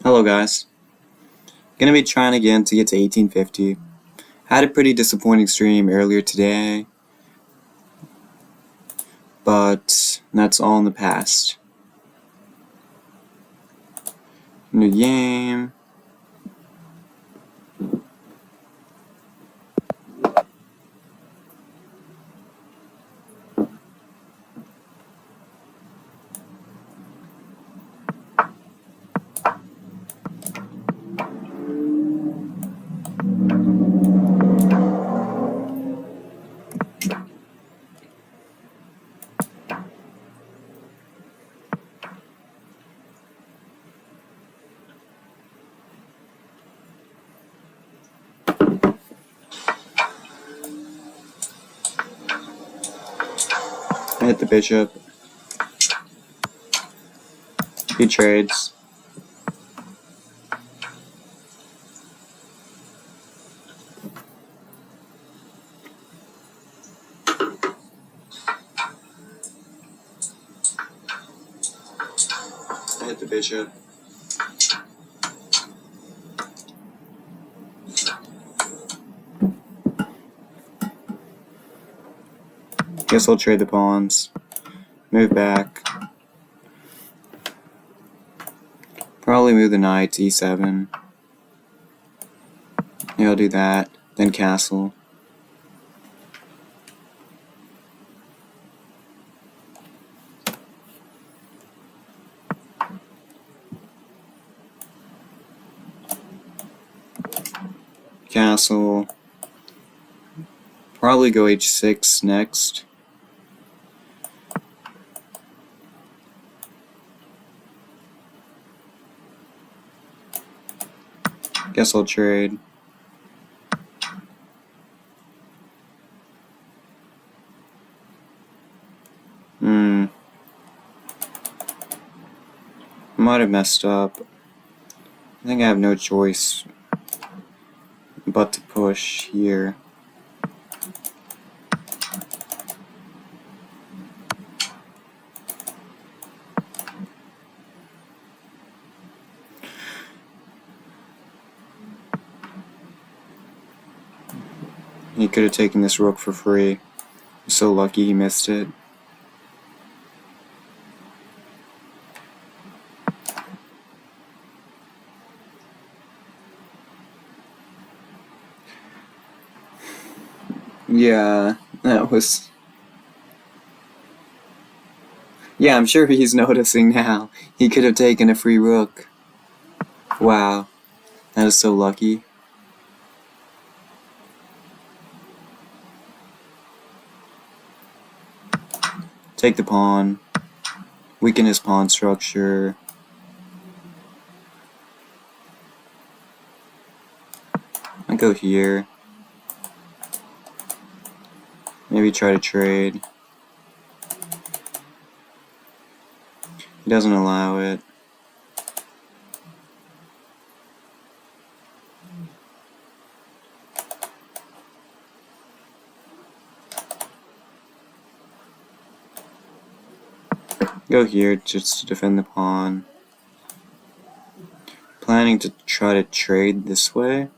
Hello guys. Gonna be trying again to get to 1850. Had a pretty disappointing stream earlier today, but that's all in the past. New game. I hit the bishop. He trades. I hit the bishop. Guess I'll trade the pawns. Move back. Probably move the knight to e7. Yeah, I'll do that. Then castle. Castle. Probably go h6 next. Guess I'll trade. Might have messed up. I think I have no choice but to push here. He could have taken this rook for free. I'm so lucky he missed it. Yeah, that was... Yeah, I'm sure he's noticing now. He could have taken a free rook. Wow, that is so lucky. Take the pawn. Weaken his pawn structure. I go here. Maybe try to trade. He doesn't allow it. Go here just to defend the pawn. Planning to try to trade this way.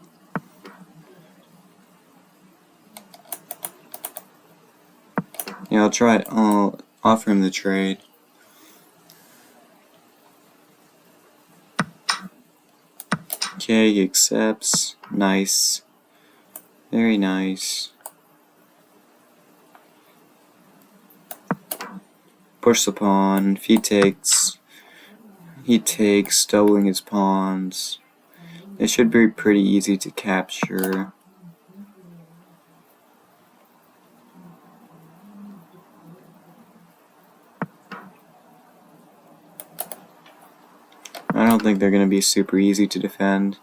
Yeah, I'll offer him the trade. Okay, he accepts. Nice. Very nice. Push the pawn. If he takes, doubling his pawns. It should be pretty easy to capture. I don't think they're going to be super easy to defend.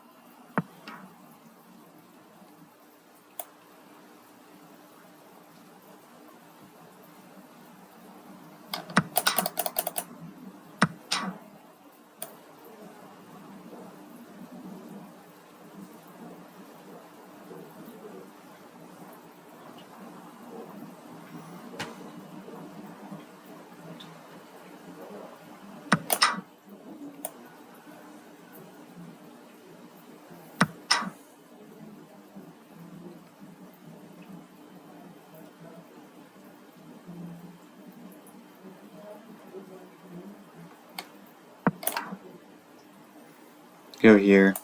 Go here.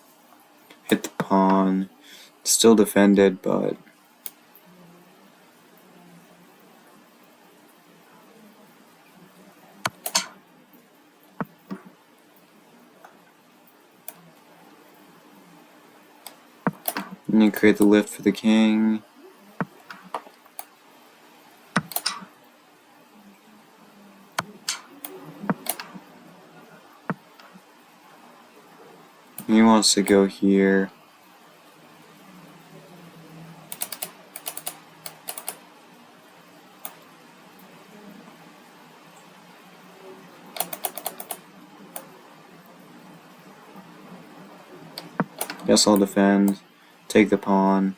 Hit the pawn. Still defended, but... And you create the lift for the king. He wants to go here. Guess I'll defend. Take the pawn.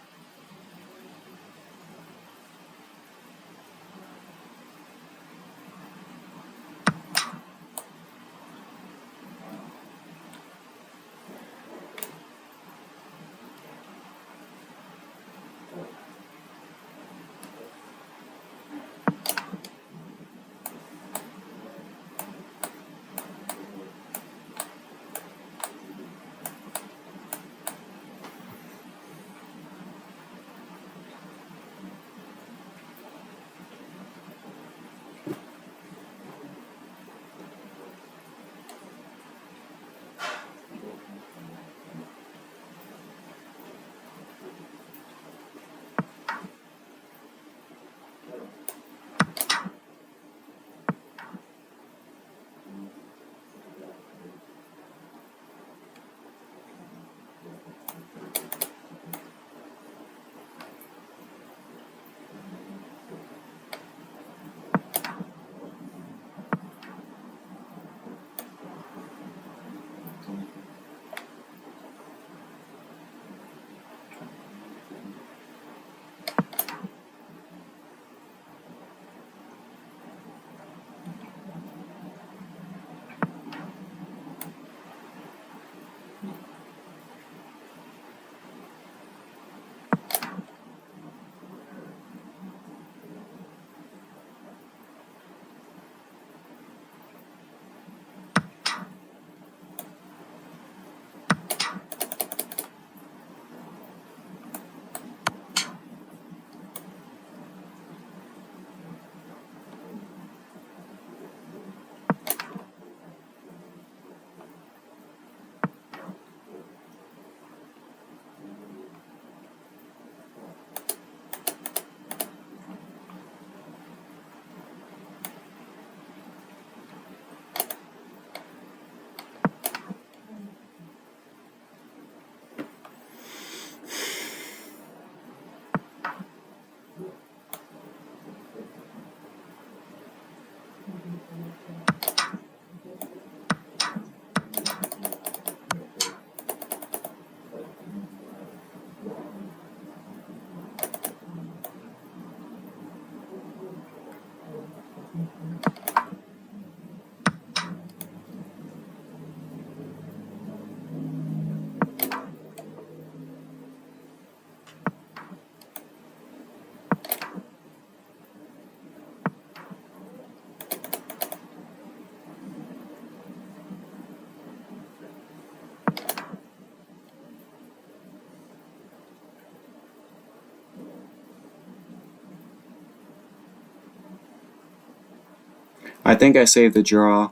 I think I saved the draw.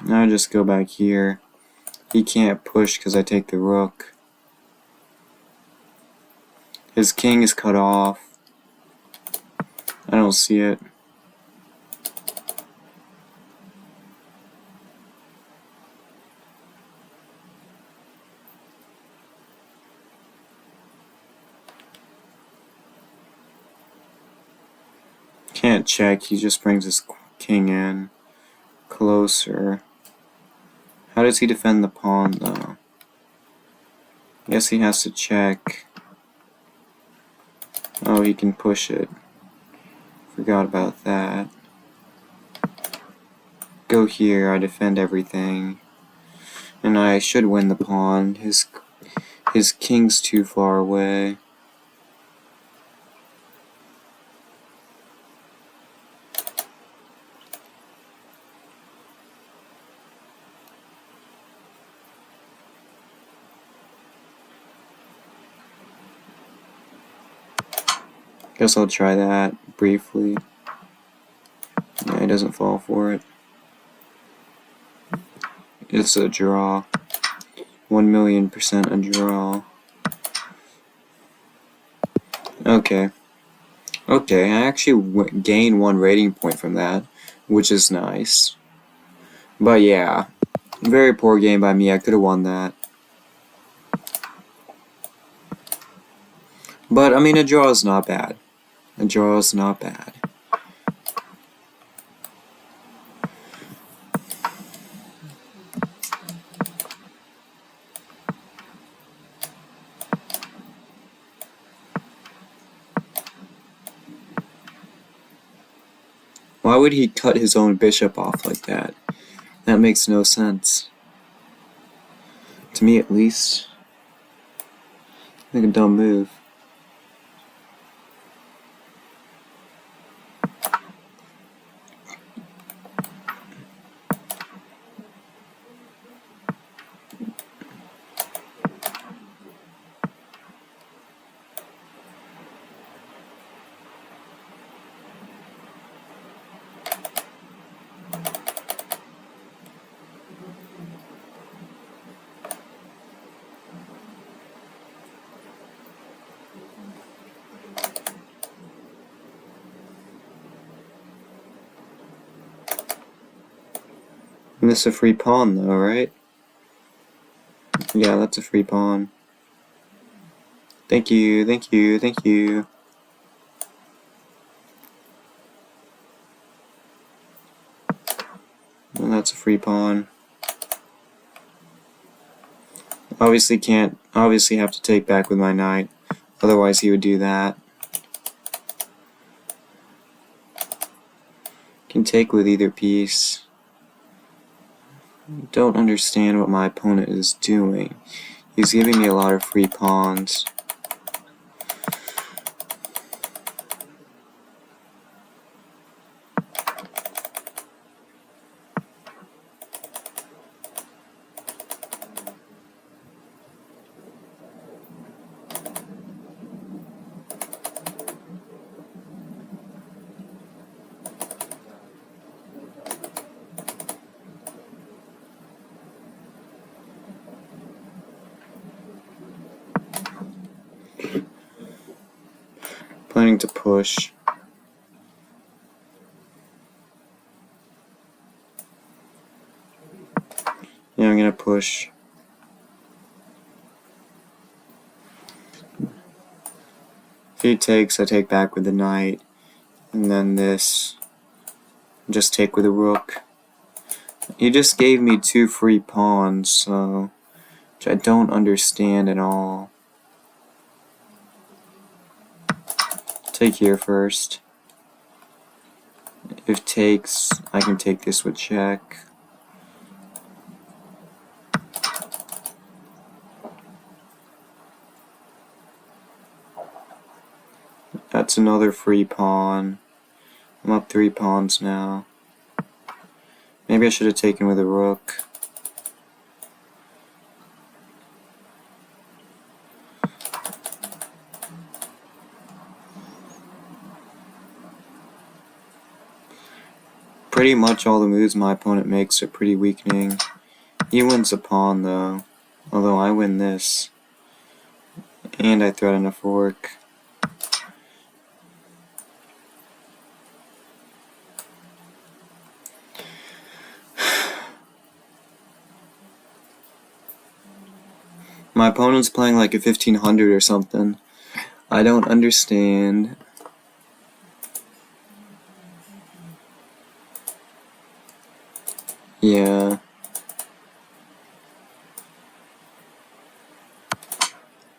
Now I just go back here. He can't push because I take the rook. His king is cut off. I don't see it. Can't check, he just brings his king in. Closer. How does he defend the pawn though? Guess he has to check. Oh, he can push it. Forgot about that. Go here, I defend everything. And I should win the pawn. His king's too far away. Guess I'll try that briefly. No, he doesn't fall for it. It's a draw. 1,000,000% a draw. Okay. Okay, I actually gained 1 rating point from that, which is nice. But yeah, very poor game by me. I could have won that. But I mean, a draw is not bad. A draw is not bad. Why would he cut his own bishop off like that? That makes no sense. To me, at least. Like a dumb move. And this is a free pawn though, right? Yeah, that's a free pawn. Thank you, thank you, thank you. And that's a free pawn. Obviously have to take back with my knight. Otherwise he would do that. Can take with either piece. Don't understand what my opponent is doing. He's giving me a lot of free pawns. Planning to push. Yeah, I'm gonna push. If he takes, I take back with the knight. And then this. Just take with a rook. He just gave me 2 free pawns, so which I don't understand at all. Take here first. If takes, I can take this with check. That's another free pawn. I'm up 3 pawns now. Maybe I should have taken with a rook. Pretty much all the moves my opponent makes are pretty weakening. He wins a pawn though, although I win this. And I threaten a fork. My opponent's playing like a 1500 or something. I don't understand. Yeah.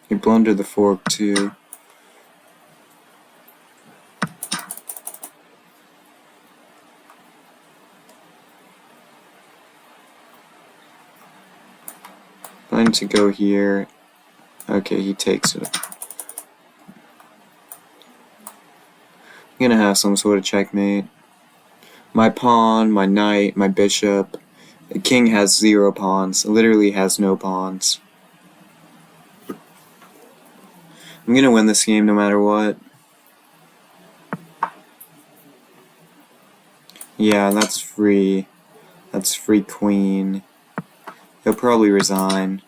He blundered the fork too. Planning to go here. Okay, he takes it. I'm gonna have some sort of checkmate. My pawn, my knight, my bishop. The king has 0 pawns. Literally has no pawns. I'm gonna win this game no matter what. Yeah, that's free. That's free queen. He'll probably resign.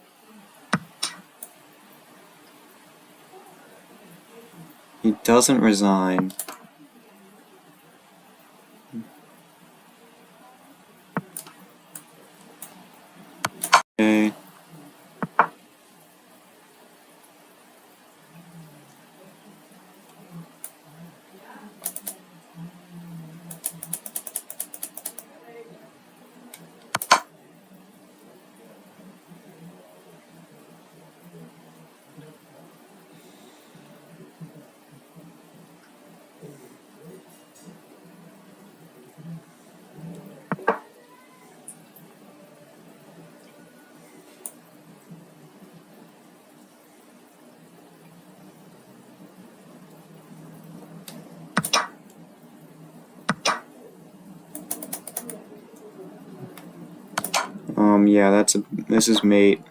He doesn't resign. Okay. Yeah, this is mate.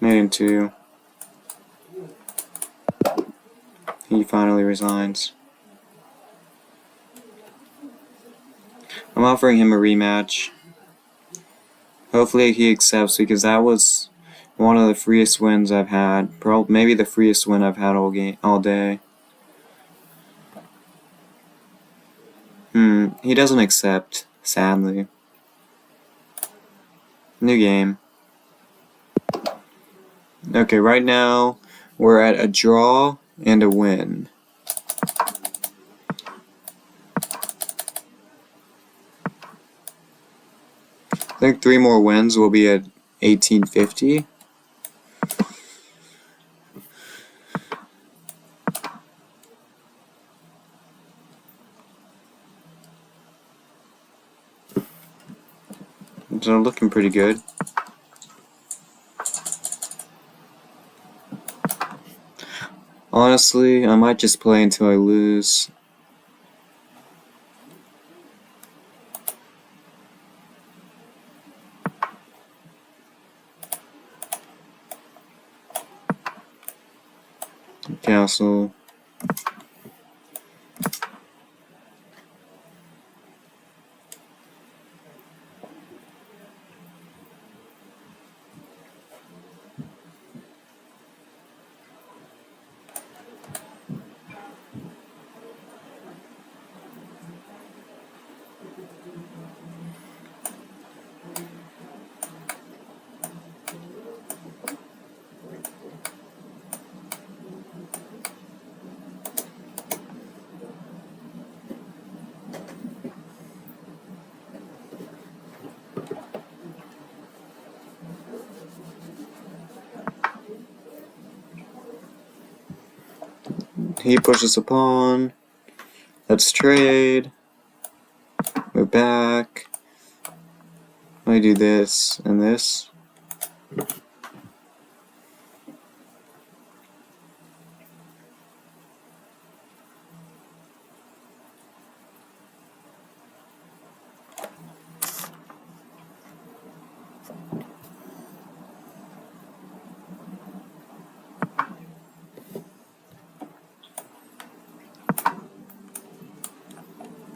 Made in 2. He finally resigns. I'm offering him a rematch. Hopefully he accepts, because that was one of the freest wins I've had. Maybe the freest win I've had all day. He doesn't accept, sadly. New game. Okay, right now we're at a draw and a win. I think 3 more wins will be at 1850. So looking pretty good. Honestly, I might just play until I lose. Castle. He pushes a pawn. Let's trade. Move back. I do this and this.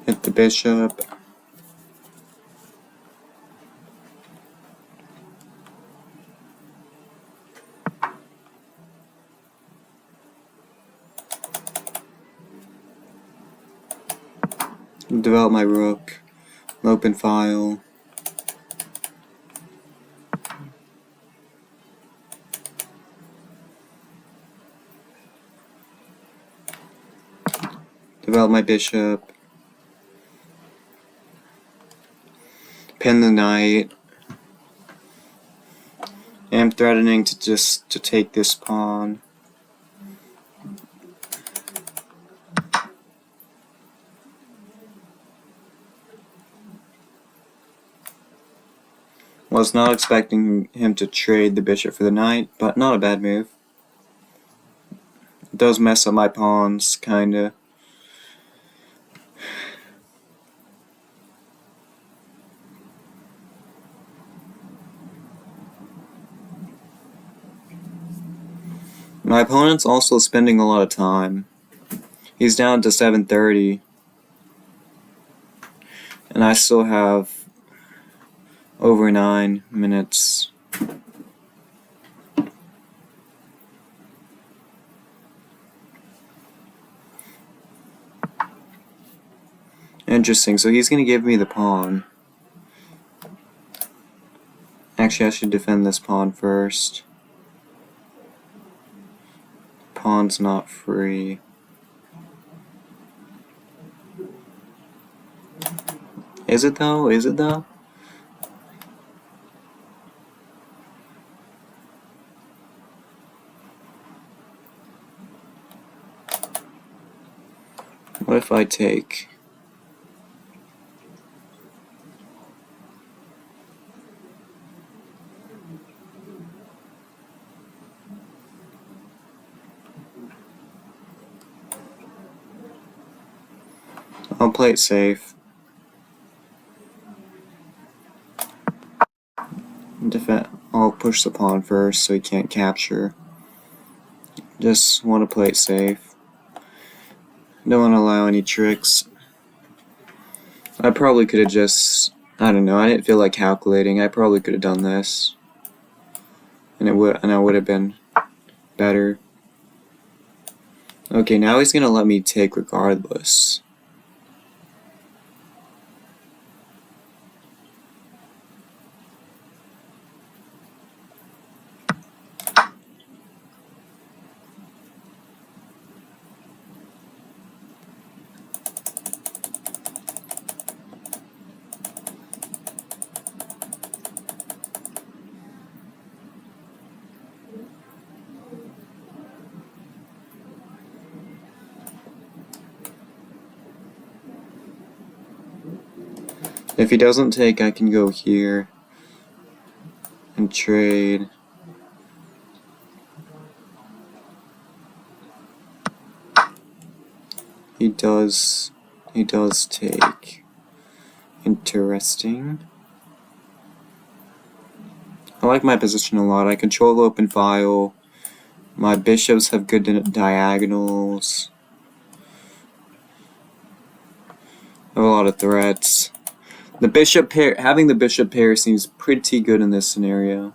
Hit the bishop. Develop my rook. Open file. Develop my bishop. Pin the knight. I'm threatening to take this pawn. Was not expecting him to trade the bishop for the knight, but not a bad move. It does mess up my pawns, kinda. My opponent's also spending a lot of time. He's down to 730. And I still have over 9 minutes. Interesting, so he's gonna give me the pawn. Actually, I should defend this pawn first. Pawn's not free. Is it though? Is it though? What if I take? I'll play it safe. I'll push the pawn first so he can't capture. Just want to play it safe. Don't want to allow any tricks. I probably could have just, I don't know, I didn't feel like calculating. I probably could have done this. And I would have been better. Okay, now he's gonna let me take regardless. If he doesn't take, I can go here and trade. He does take. Interesting. I like my position a lot. I control open file. My bishops have good diagonals. I have a lot of threats. The bishop pair, having the bishop pair seems pretty good in this scenario.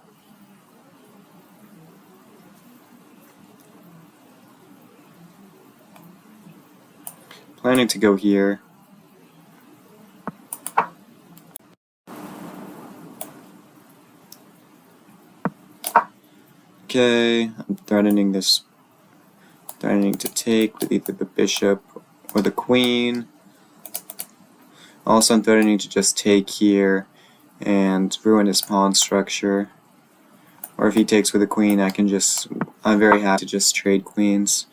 Planning to go here. Okay, I'm threatening to take with either the bishop or the queen. Also, I'm threatening to just take here and ruin his pawn structure. Or if he takes with a queen, I'm very happy to just trade queens.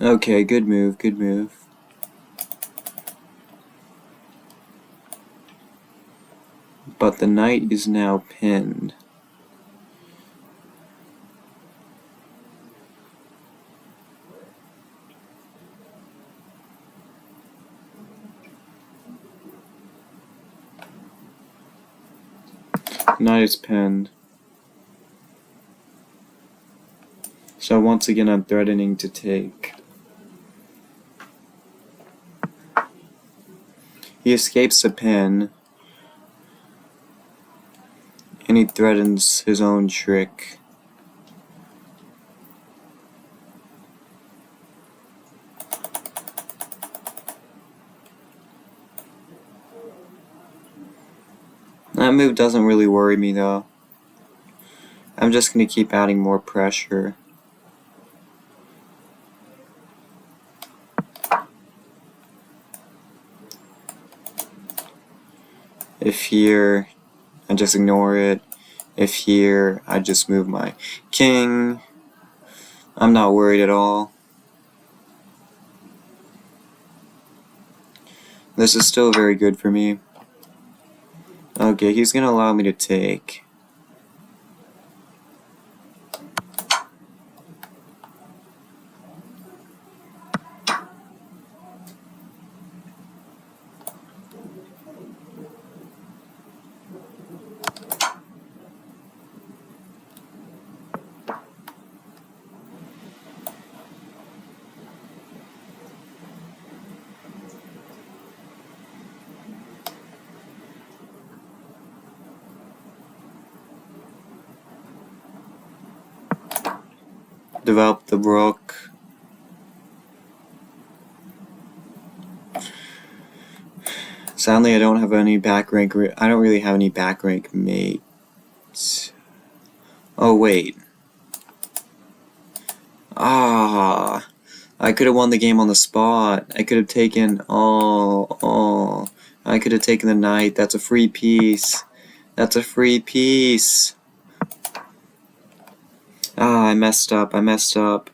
Okay, good move, good move. But the knight is now pinned. Knight is pinned. So once again I'm threatening to take. He escapes the pin. And he threatens his own trick. That move doesn't really worry me though. I'm just going to keep adding more pressure. If here, I just ignore it. If here, I just move my king. I'm not worried at all. This is still very good for me. Okay, he's going to allow me to take. develop the rook. Sadly, I don't have any back rank. I don't really have any back rank mates. Oh wait. Ah, I could have won the game on the spot. I could have taken all. I could have taken the knight. That's a free piece. That's a free piece. Ah, I messed up. I messed up.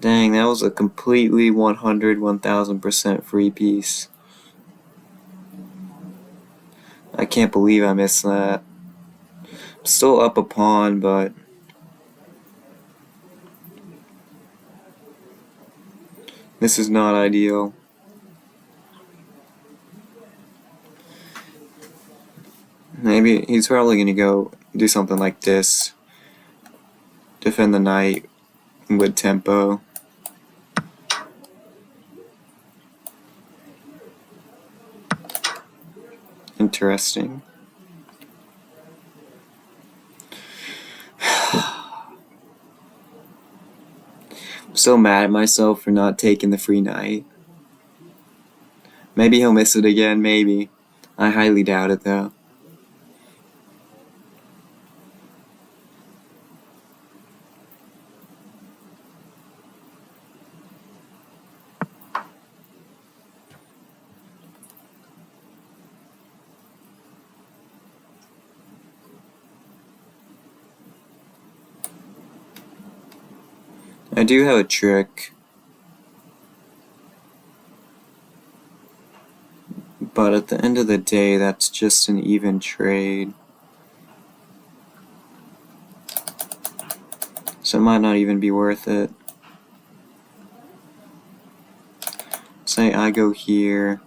Dang, that was a completely 1000% free piece. I can't believe I missed that. I'm still up a pawn, but this is not ideal. Maybe he's probably gonna go do something like this. Defend the knight with tempo. Interesting. I'm so mad at myself for not taking the free knight. Maybe he'll miss it again, maybe. I highly doubt it though. I do have a trick. But at the end of the day, that's just an even trade. So it might not even be worth it. Say I go here.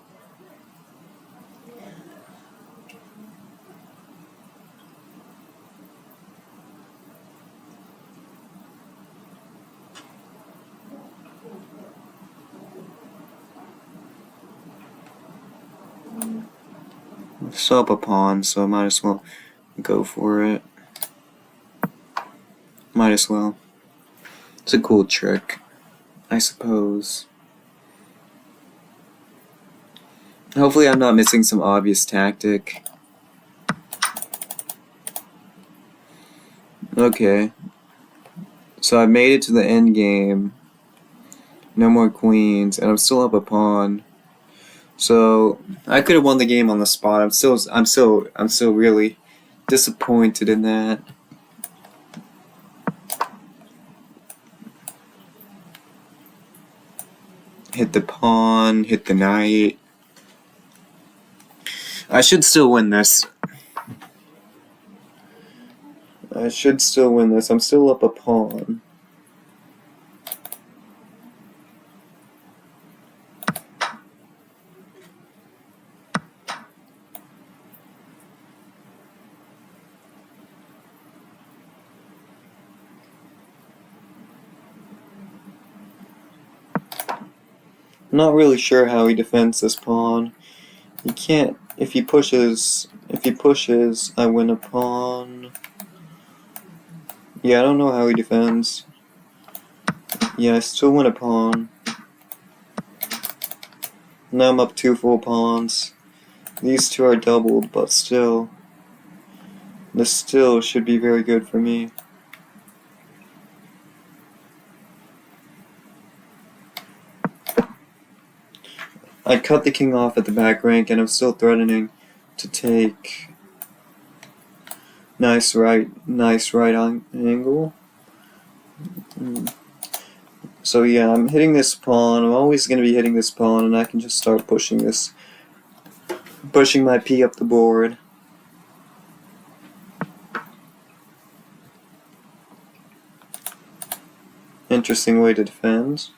Still up a pawn, so I might as well go for it. Might as well. It's a cool trick, I suppose. Hopefully I'm not missing some obvious tactic. Okay. So I made it to the end game. No more queens, and I'm still up a pawn. So I could have won the game on the spot. I'm still really disappointed in that. Hit the pawn, hit the knight. I should still win this. I should still win this. I'm still up a pawn. I'm not really sure how he defends this pawn. He can't. If he pushes, I win a pawn. Yeah, I don't know how he defends. Yeah, I still win a pawn. Now I'm up 2 full pawns. These two are doubled, but still. This still should be very good for me. I cut the king off at the back rank, and I'm still threatening to take. Nice right angle. So yeah, I'm hitting this pawn. I'm always going to be hitting this pawn, and I can just start pushing my p up the board. Interesting way to defend.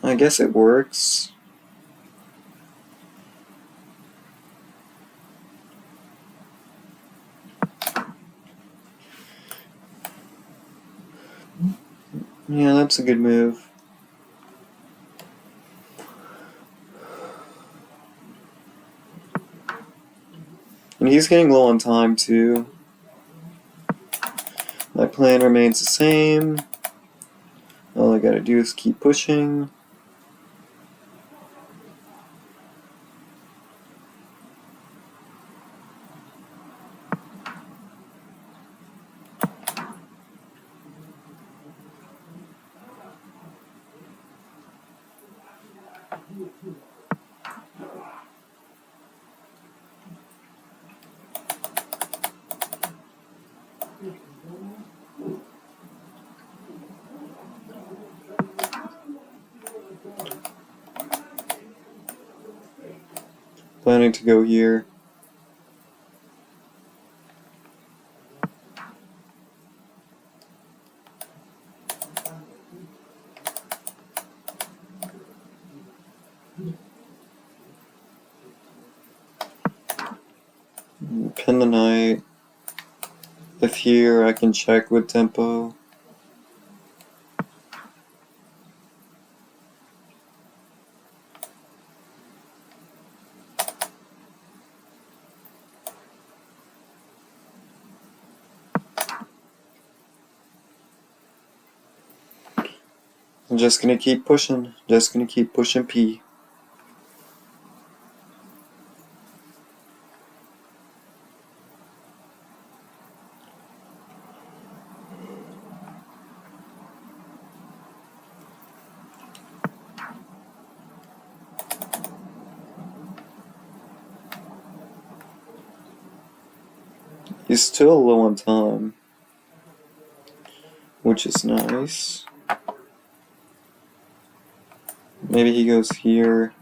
I guess it works. Yeah, that's a good move. And he's getting low on time too. My plan remains the same. All I gotta do is keep pushing. Planning to go here. Pin the knight. If here, I can check with tempo. I'm just gonna keep pushing. Just gonna keep pushing P. He's still low on time, which is nice. Maybe he goes here.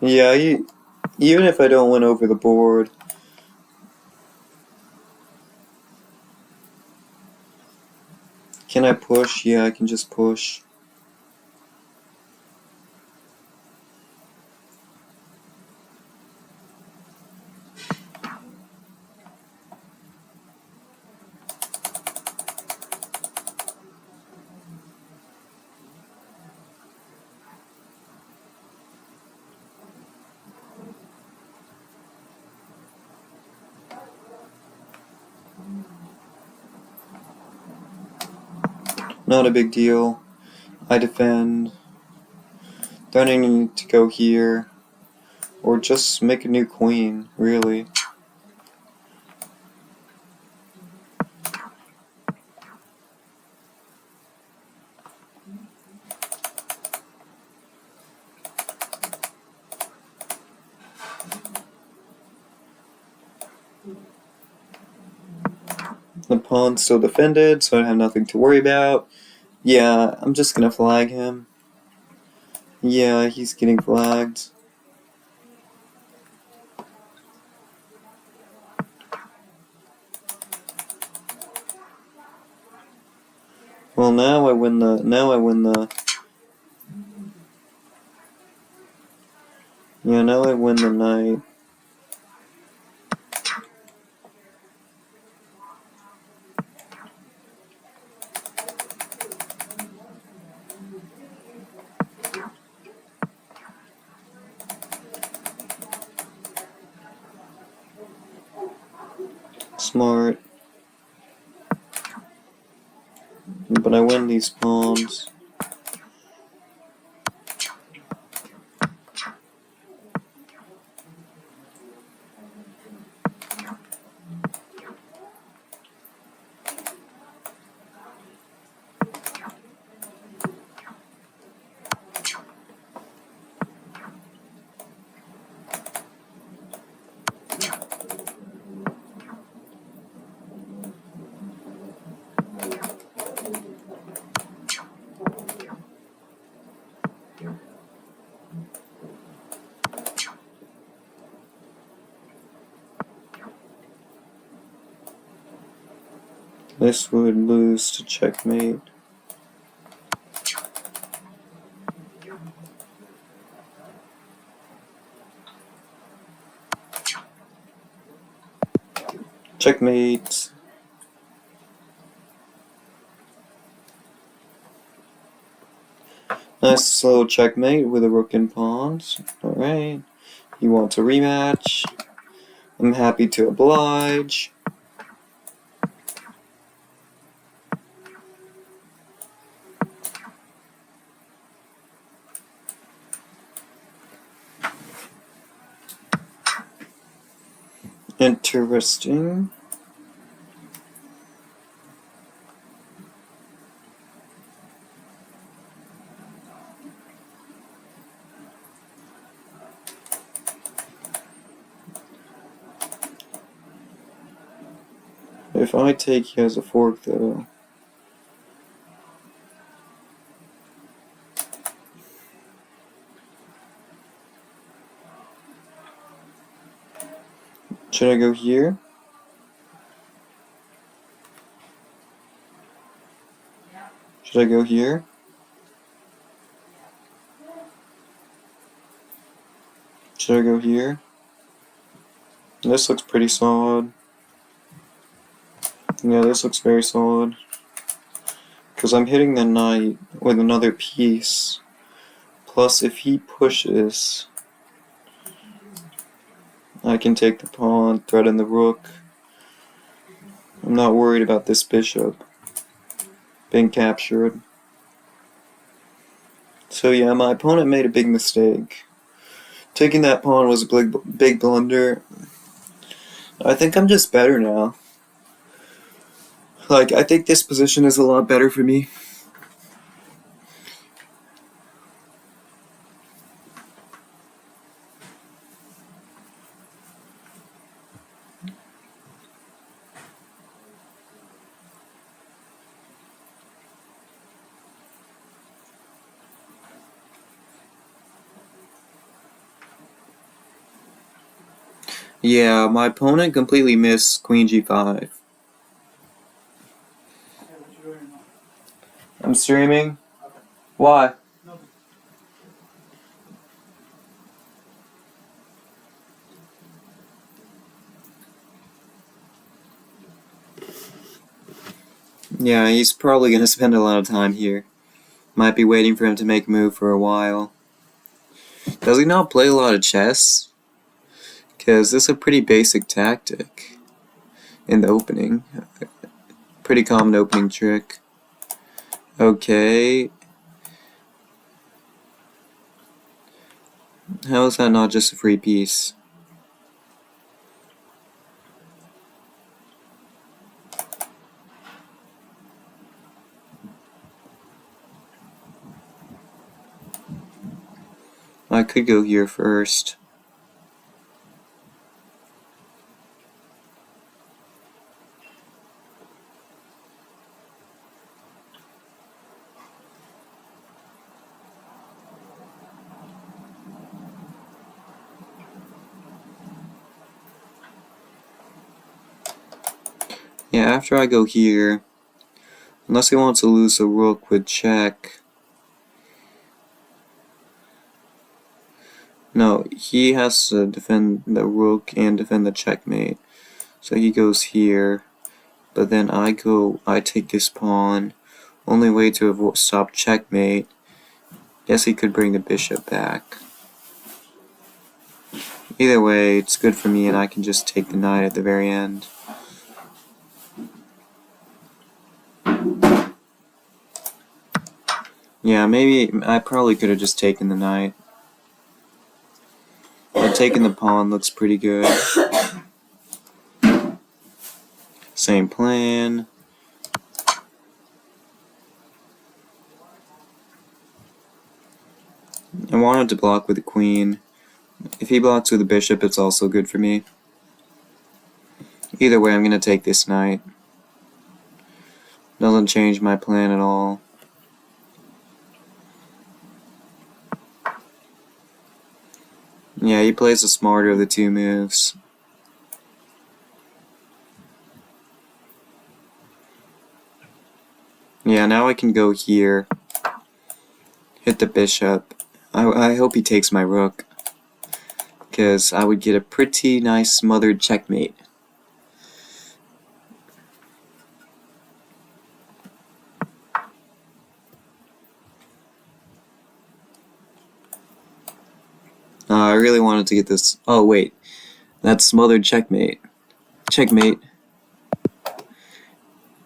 Yeah, even if I don't win over the board, can I push? Yeah, I can just push. Not a big deal. I defend. Don't need to go here. Or just make a new queen, really. The pawn's still defended, so I have nothing to worry about. Yeah, I'm just gonna flag him. Yeah, he's getting flagged. Well, now I win the. Yeah, now I win the knight. Smart. But I win these pawns. This would lose to checkmate. Checkmate. Nice slow checkmate with a rook and pawns. Alright. You want a rematch? I'm happy to oblige. Interesting. If I take, he has a fork though. Should I go here? Should I go here? Should I go here? This looks pretty solid. Yeah, this looks very solid. Because I'm hitting the knight with another piece. Plus, if he pushes, I can take the pawn, threaten the rook. I'm not worried about this bishop being captured. So yeah, my opponent made a big mistake. Taking that pawn was a big blunder. I think I'm just better now. Like, I think this position is a lot better for me. Yeah, my opponent completely missed Queen G5. I'm streaming? Why? Yeah, he's probably gonna spend a lot of time here. Might be waiting for him to make a move for a while. Does he not play a lot of chess? Because this is a pretty basic tactic in the opening. Pretty common opening trick. Okay. How is that not just a free piece? I could go here first. Yeah, after I go here, unless he wants to lose a rook with check. No, he has to defend the rook and defend the checkmate. So he goes here, but then I take this pawn. Only way to stop checkmate. Guess he could bring the bishop back. Either way, it's good for me and I can just take the knight at the very end. Yeah, maybe I probably could have just taken the knight. But taking the pawn looks pretty good. Same plan. I wanted to block with the queen. If he blocks with the bishop, it's also good for me. Either way, I'm going to take this knight. Doesn't change my plan at all. Yeah, he plays the smarter of the two moves. Yeah, now I can go here. Hit the bishop. I hope he takes my rook. Because I would get a pretty nice smothered checkmate. I really wanted to get this. Oh, wait. That's smothered checkmate. Checkmate.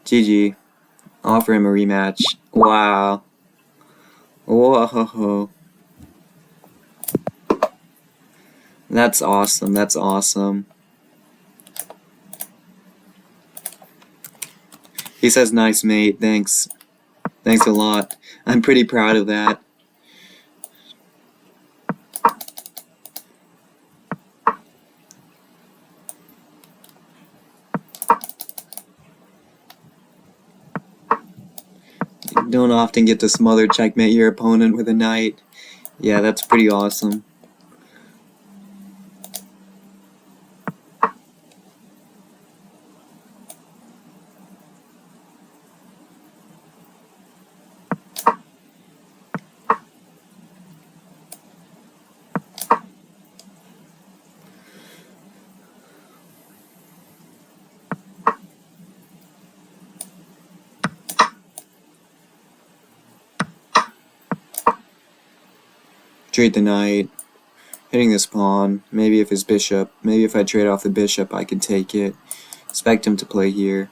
GG. Offer him a rematch. Wow. Whoa. That's awesome. That's awesome. He says, nice, mate. Thanks. Thanks a lot. I'm pretty proud of that. You don't often get to smother checkmate your opponent with a knight. Yeah, that's pretty awesome. Trade the knight. Hitting this pawn. Maybe if his bishop. Maybe if I trade off the bishop, I can take it. Expect him to play here.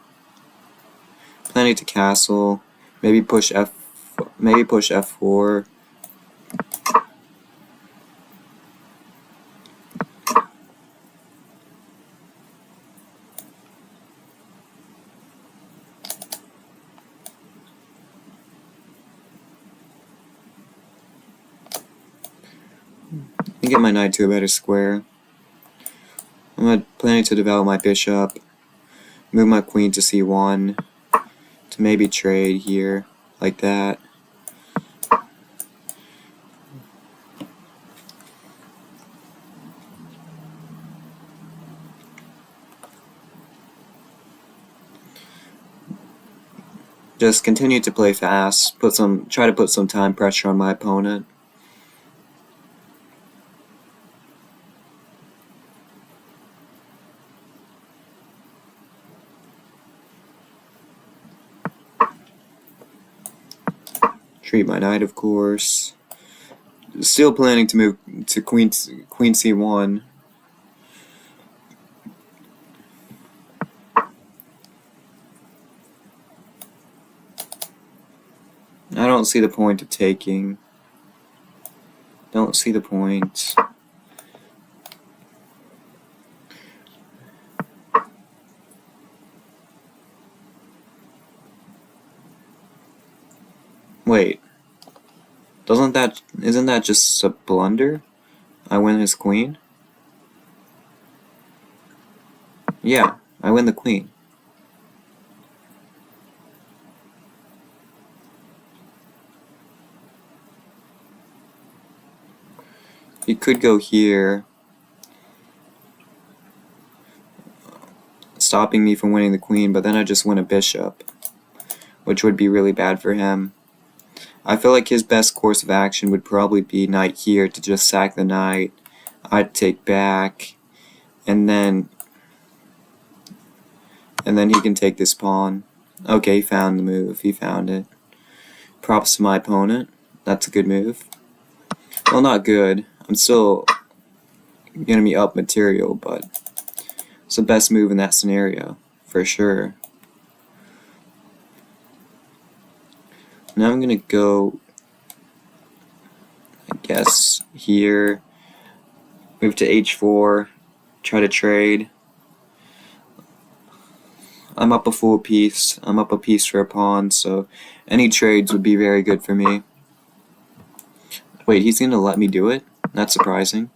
Planning to castle. Maybe push f. Maybe push f4. And get my knight to a better square. I'm planning to develop my bishop. Move my queen to c1. To maybe trade here. Like that. Just continue to play fast. Try to put some time pressure on my opponent. Treat my knight, of course. Still planning to move to queen c1. I don't see the point of taking. Don't see the point. Wait. Isn't that just a blunder? I win his queen? Yeah, I win the queen. He could go here, stopping me from winning the queen, but then I just win a bishop, which would be really bad for him. I feel like his best course of action would probably be knight here to just sack the knight. I'd take back, and then he can take this pawn. Okay, he found the move. He found it. Props to my opponent. That's a good move. Well, not good. I'm still gonna be up material, but it's the best move in that scenario, for sure. Now I'm gonna go, I guess, here, move to h4, try to trade. I'm up a full piece. I'm up a piece for a pawn, so any trades would be very good for me. Wait, he's gonna let me do it? That's surprising.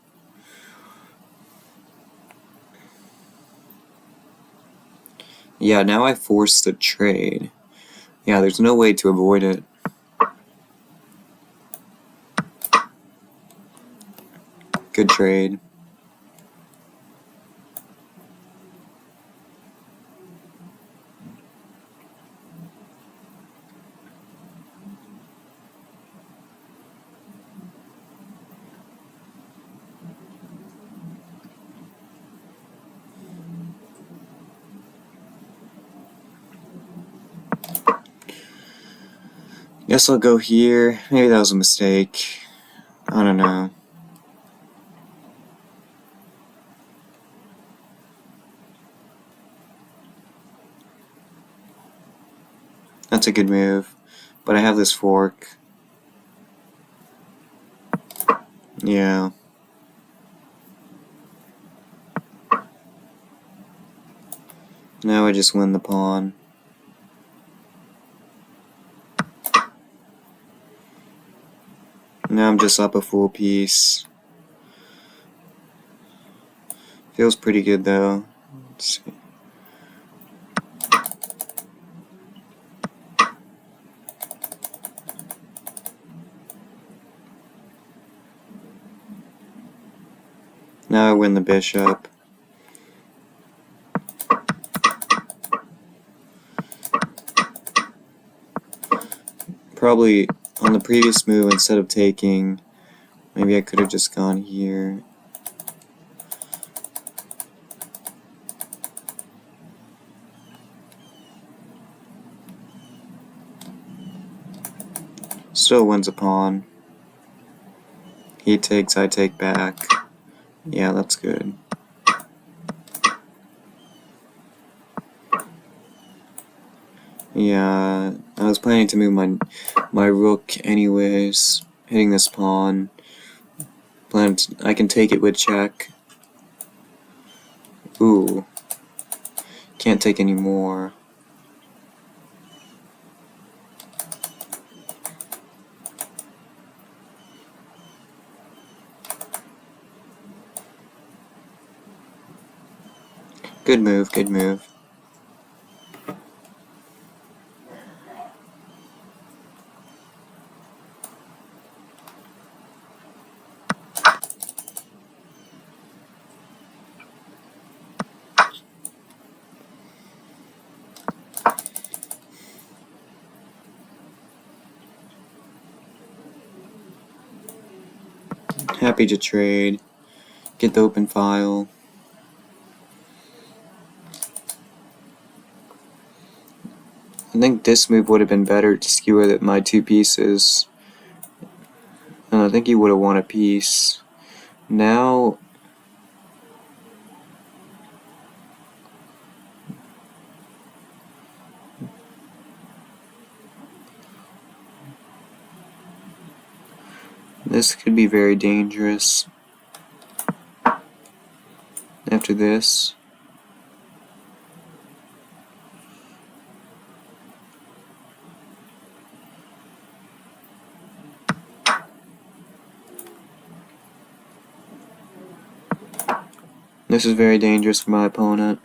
Yeah, now I force the trade. Yeah, there's no way to avoid it. Good trade. Guess I'll go here. Maybe that was a mistake. I don't know. That's a good move. But I have this fork. Yeah. Now I just win the pawn. Now I'm just up a full piece. Feels pretty good though. Let's see. Now I win the bishop. Probably on the previous move, instead of taking, maybe I could have just gone here. Still wins a pawn. He takes, I take back. Yeah, that's good. Yeah, I was planning to move my rook anyways, hitting this pawn. I can take it with check. Ooh, can't take any more. Good move, good move. Happy to trade. Get the open file. I think this move would have been better to skewer my two pieces. And I think he would have won a piece. Now, this could be very dangerous. After this. This is very dangerous for my opponent.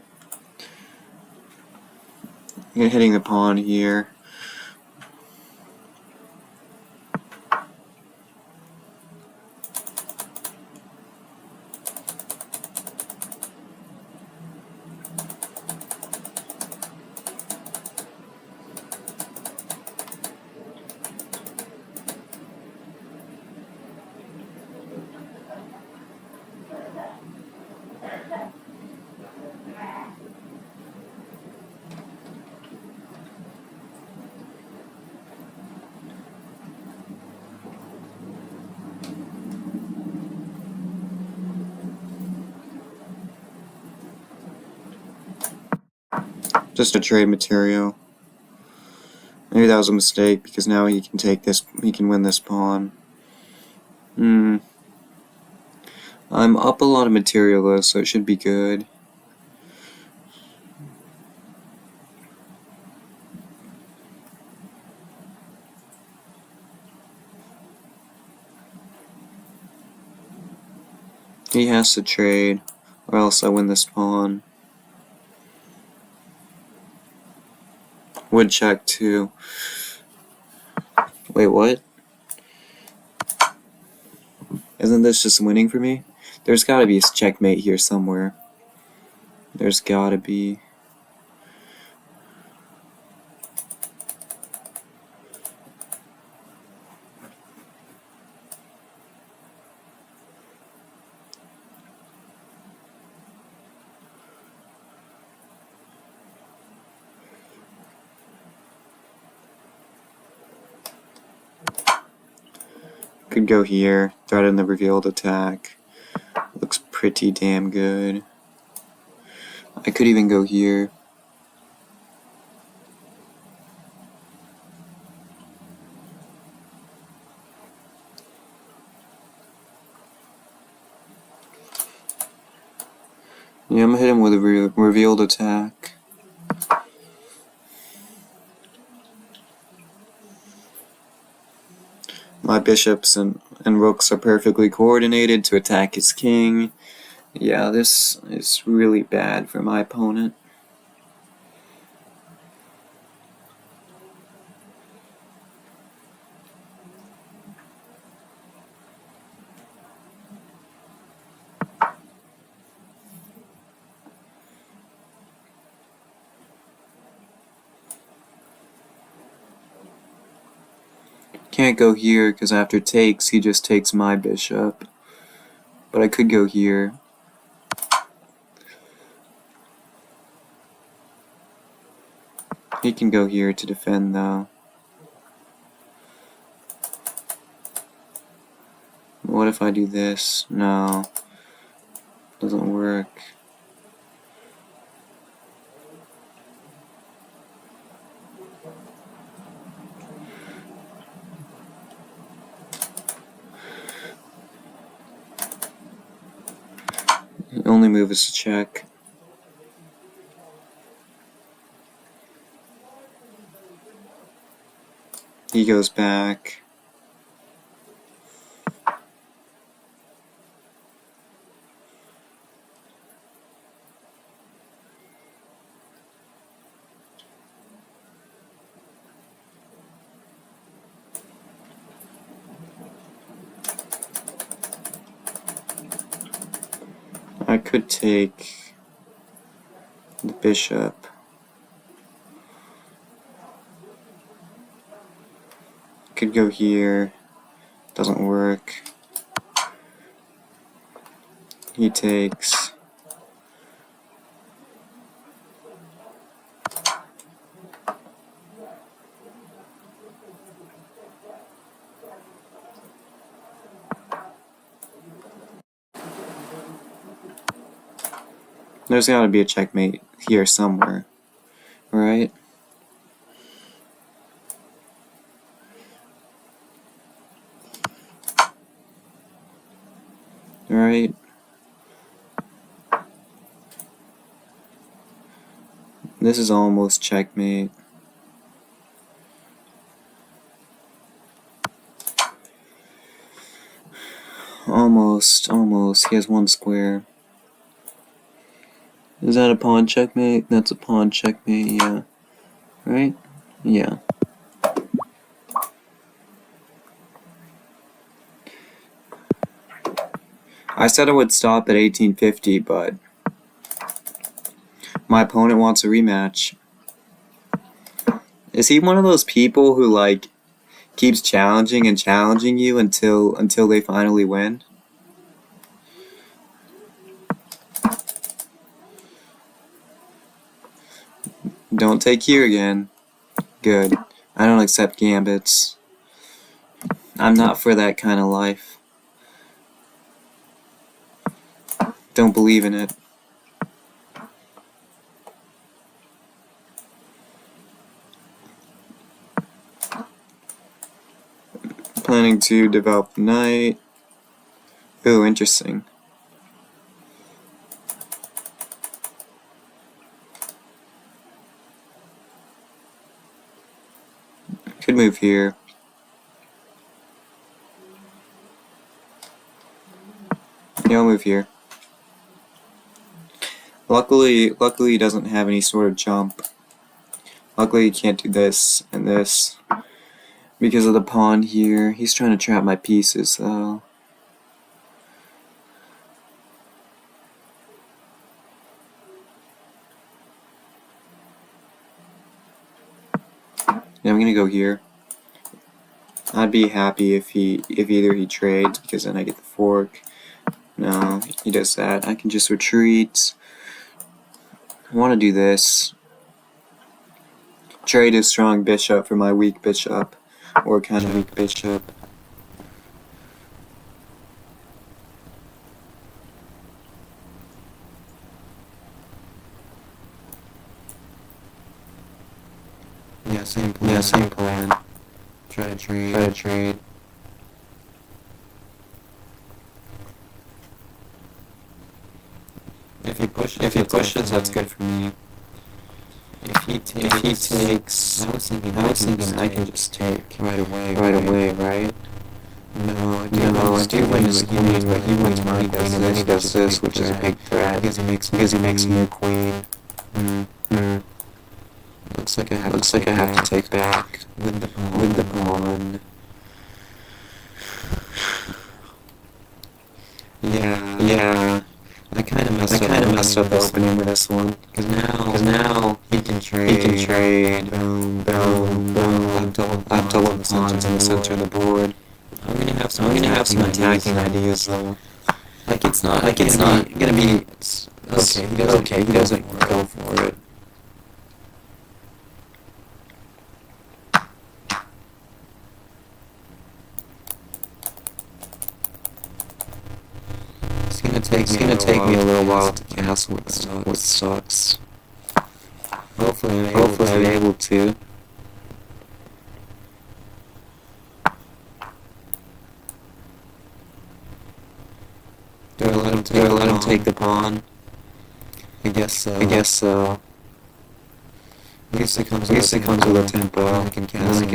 I'm hitting the pawn here. Just a trade material. Maybe that was a mistake because now he can take this. He can win this pawn. I'm up a lot of material though, so it should be good. He has to trade, or else I win this pawn. Would check too. Wait, what? Isn't this just winning for me? There's gotta be a checkmate here somewhere. There's gotta be. Could go here, threaten the revealed attack. Looks pretty damn good. I could even go here. Yeah, I'm gonna hit him with a revealed attack. My bishops and rooks are perfectly coordinated to attack his king. Yeah, this is really bad for my opponent. Can't go here because after takes, he just takes my bishop. But I could go here. He can go here to defend though. What if I do this? No. Doesn't work. The only move is to check. He goes back. I could take the bishop. Could go here. Doesn't work. He takes. There's gotta be a checkmate here somewhere, right? Right? This is almost checkmate. Almost. He has one square. Is that a pawn checkmate? That's a pawn checkmate, yeah. Right? Yeah. I said I would stop at 1850, but my opponent wants a rematch. Is he one of those people who, like, keeps challenging and challenging you until they finally win? Don't take here again. Good. I don't accept gambits. I'm not for that kind of life. Don't believe in it. Planning to develop the knight. Ooh, interesting. Could move here. Yeah, I'll move here. Luckily he doesn't have any sort of jump. Luckily he can't do this and this because of the pawn here. He's trying to trap my pieces though. Yeah, I'm gonna go here. I'd be happy if either he trades because then I get the fork. No, he does that. I can just retreat. I want to do this. Trade a strong bishop for my weak bishop, or kind of weak bishop. Yeah, same plan. Yeah, same plan. Try to trade. If he pushes, that's good for me. If he takes, I was thinking I can just take right away, right? No, I do win his queen, but he wins my queen, and then he does this, which is a big threat, because he makes me a queen. Looks like I have to take back with the pawn. Yeah. I kind of messed up the opening with this one, because now he can trade. Boom. I've double pawns in the center of the board. I'm gonna have some attacking ideas though. It's not gonna be. Okay, he doesn't go for it. It's gonna take me a little while to castle, what sucks. Hopefully I'm able to. Do I let him take the pawn? I guess so. At least it comes with a tempo, and I can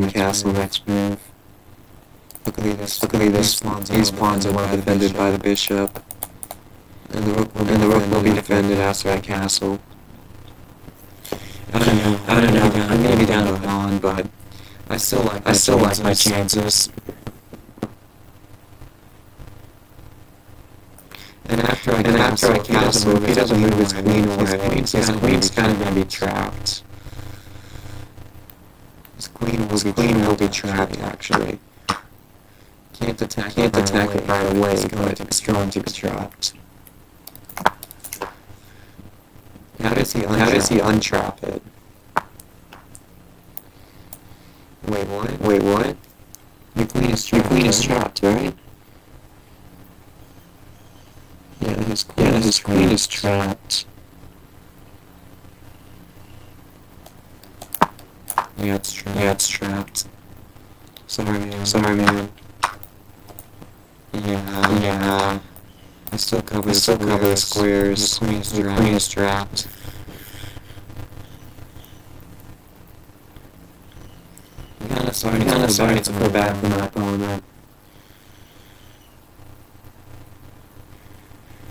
castle next move. Luckily these pawns are well defended by the bishop. And the rook will be defended after I castle. I don't know. I'm gonna be down to a pawn, but I still like my chances. And after I castle, if he doesn't move his queen away, his queen's kind of gonna be trapped. His queen will be trapped, actually. Can't attack it right away, but it's going to be trapped. How does he untrap it? Wait, what? Your queen is trapped, right? Yeah, his queen is trapped. Yeah, it's trapped. Sorry, man. Yeah. I still cover the squares. The queen is trapped. I'm kinda sorry to feel bad for my opponent.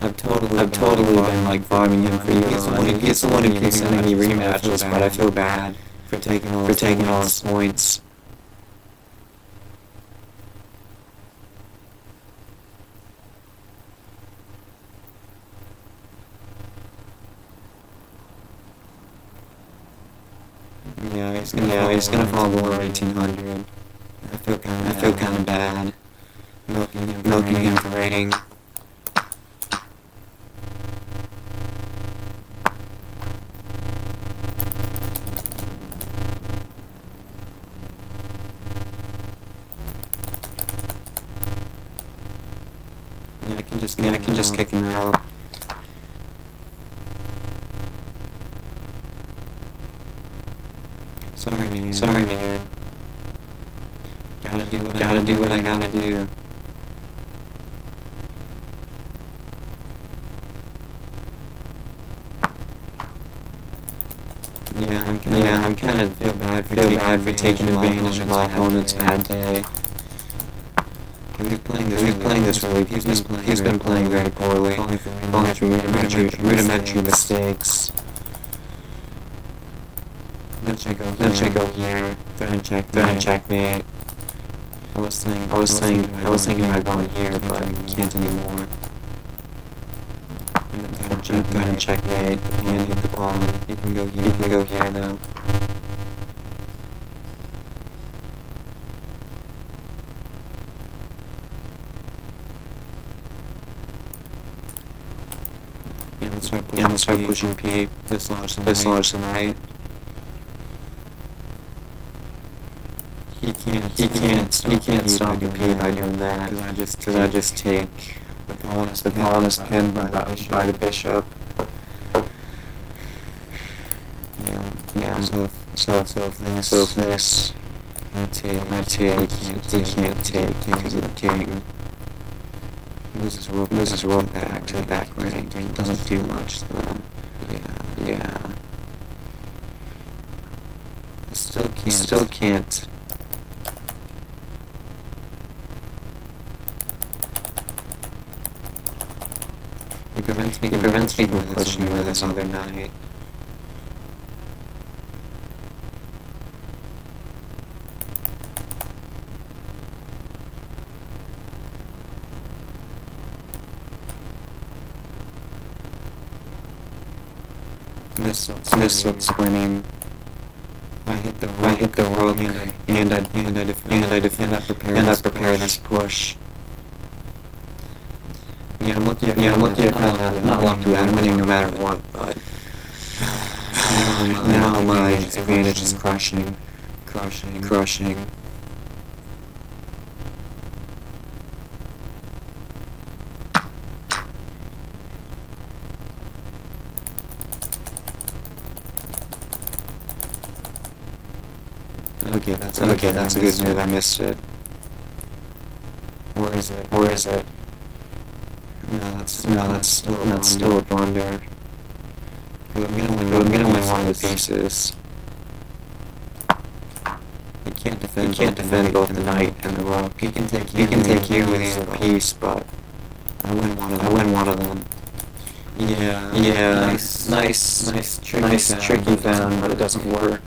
I've totally been like farming him for years. He's the one who keeps sending me rematches, but I feel bad for taking all his points. Yeah, he's gonna fall below 1800. I feel kind of bad. Milking him for rating. Yeah, I can just kick him out. Sorry, man. Gotta do what I gotta do. Yeah, I'm kind of feel bad for taking advantage of my opponent's bad day. He's playing this really. He's been playing very poorly, falling through rudimentary mistakes. Let's go here. Threaten checkmate. I was thinking about going here, but can't anymore. Threaten checkmate. And hit the pawn. You can go here now. Yeah, let's start pushing P. This large tonight. He can't stop the P by doing that, because I just take the pawn is pinned by the bishop. Yeah. So if this I take, he can't take because of the king. Loses roll back to the back range. Doesn't do much though. Yeah. Still can't. It prevents me from pushing with this other knight. This looks winning. I hit the rook and I prepare this push. Yeah, I'm looking at not lucky. I'm winning no matter what, but now my advantage is crushing. Okay, that's a good move. I missed it. Where is it? No, that's still a blunder. I'm gonna win one of the pieces. You can't defend both the knight and the rook. He can take you with either piece, but I win one of them. Yeah. Nice tricky found, but it doesn't work.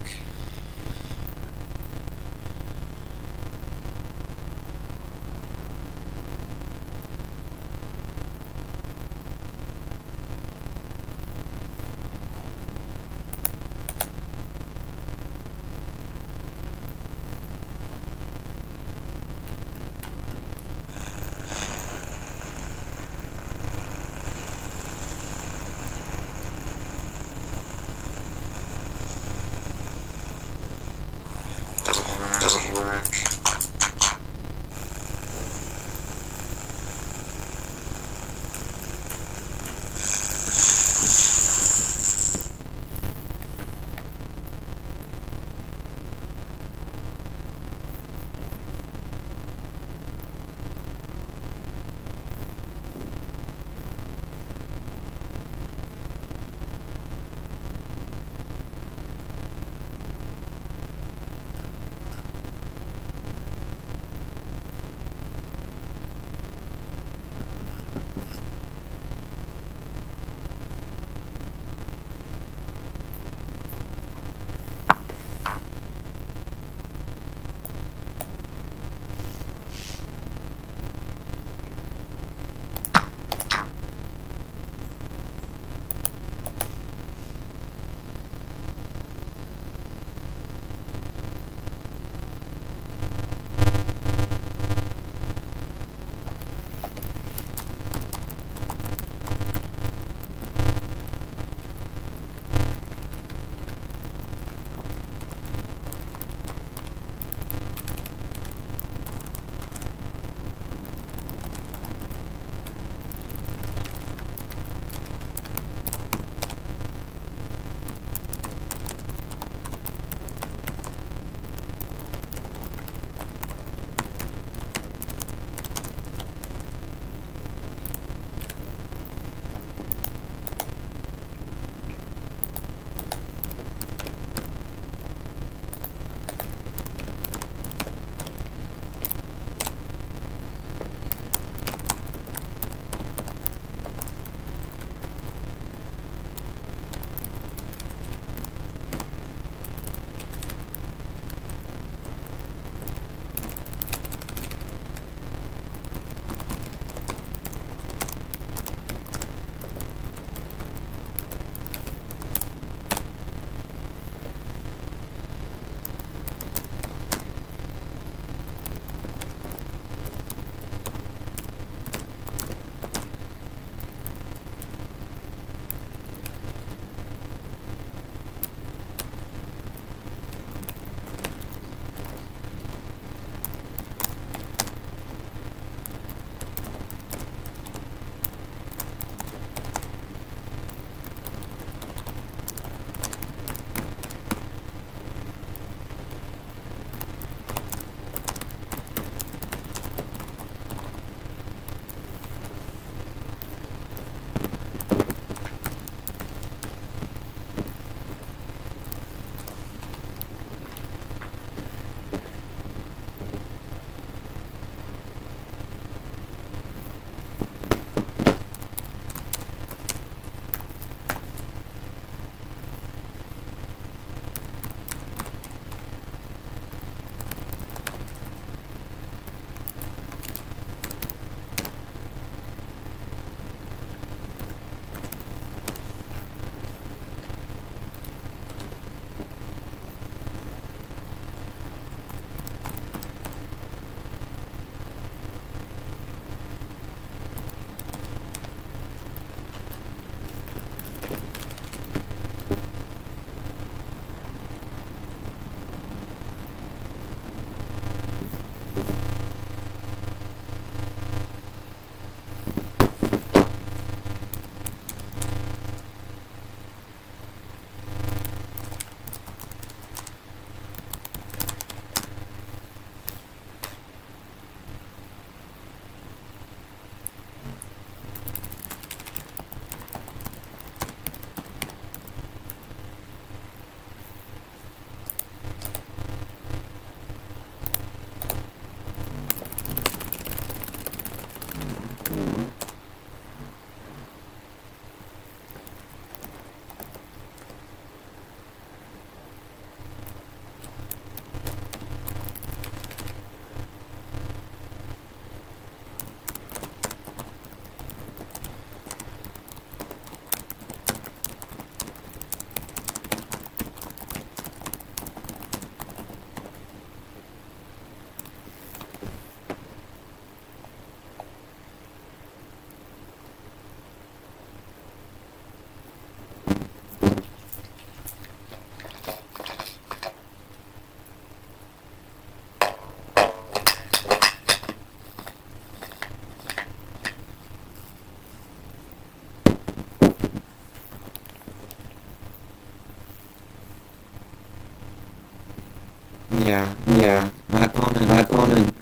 My opponent.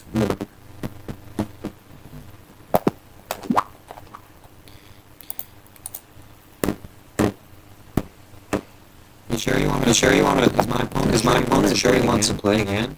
You sure you want to? Is my opponent sure he wants to play again?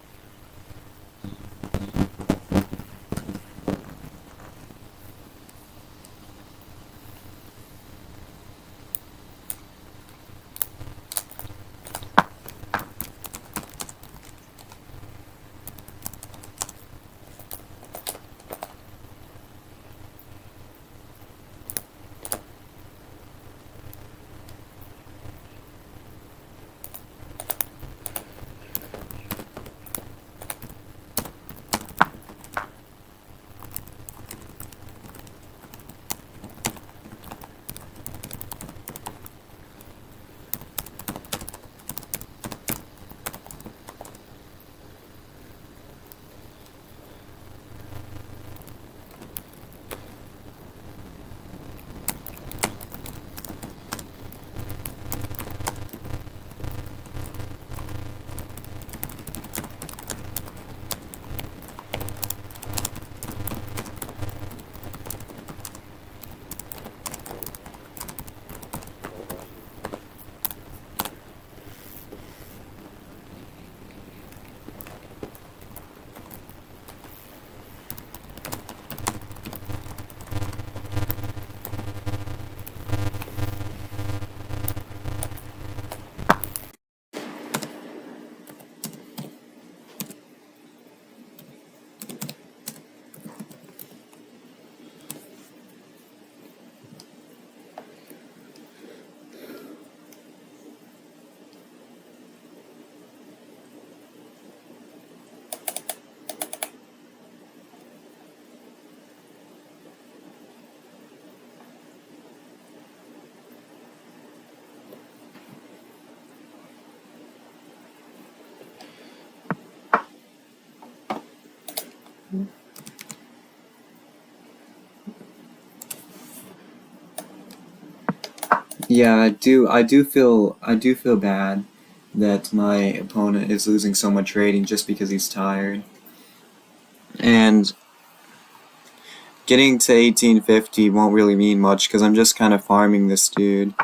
Yeah, I do feel bad that my opponent is losing so much rating just because he's tired. And getting to 1850 won't really mean much because I'm just kind of farming this dude.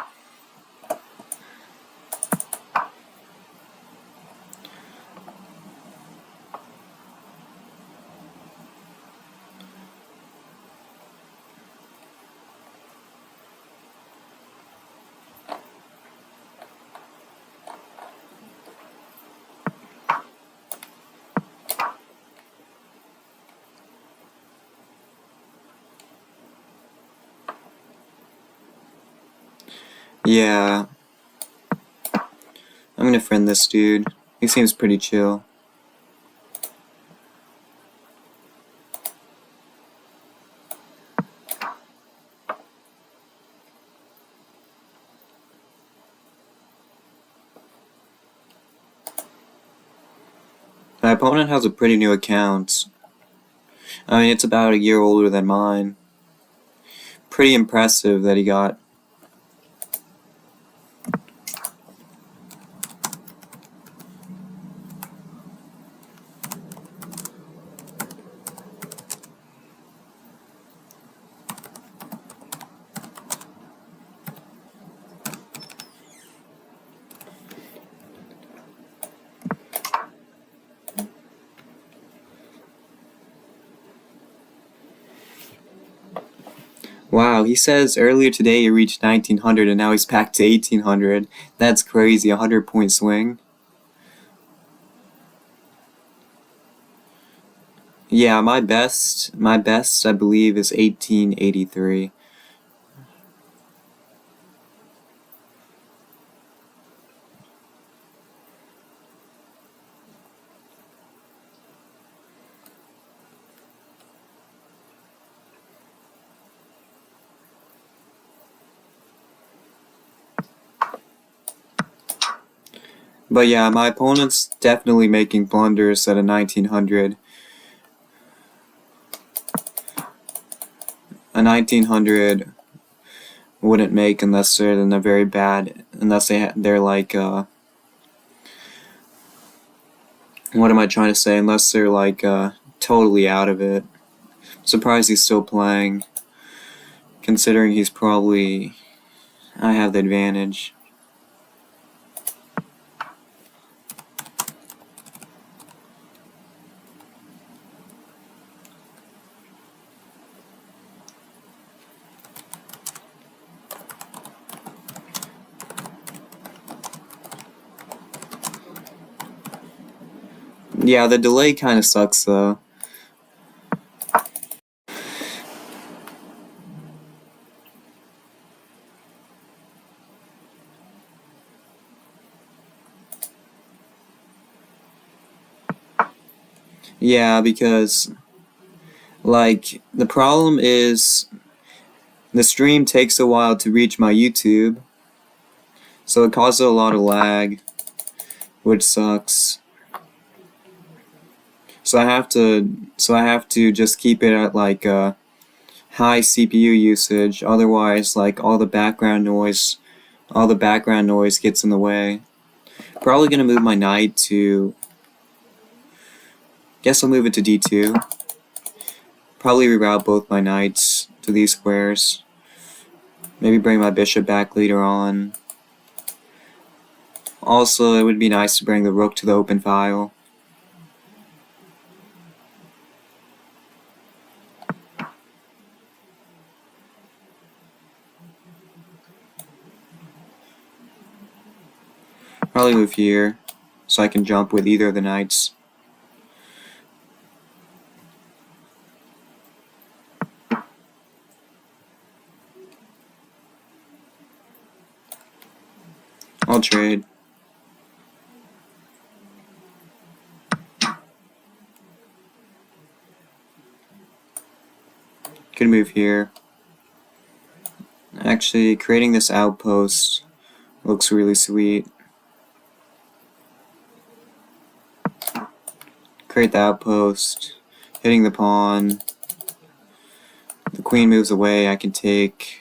Yeah, I'm gonna friend this dude. He seems pretty chill. My opponent has a pretty new account. I mean, it's about a year older than mine. Pretty impressive that he got. Wow, he says earlier today he reached 1900 and now he's back to 1800. That's crazy, a 100-point swing. Yeah, my best I believe is 1883. But yeah, my opponent's definitely making blunders at a 1900. A 1900 wouldn't make unless they're in a very bad, unless they're like What am I trying to say? Unless they're like totally out of it. Surprised he's still playing, considering he's probably... I have the advantage. Yeah, the delay kind of sucks though. Yeah, because like the problem is the stream takes a while to reach my YouTube, so it causes a lot of lag, which sucks. So I have to just keep it at like high CPU usage, otherwise like all the background noise gets in the way. Probably gonna move my knight to... Guess I'll move it to d2. Probably reroute both my knights to these squares. Maybe bring my bishop back later on. Also, it would be nice to bring the rook to the open file. Probably move here, so I can jump with either of the knights. I'll trade. Could move here. Actually, creating this outpost looks really sweet. Create the outpost, hitting the pawn. The queen moves away, I can take.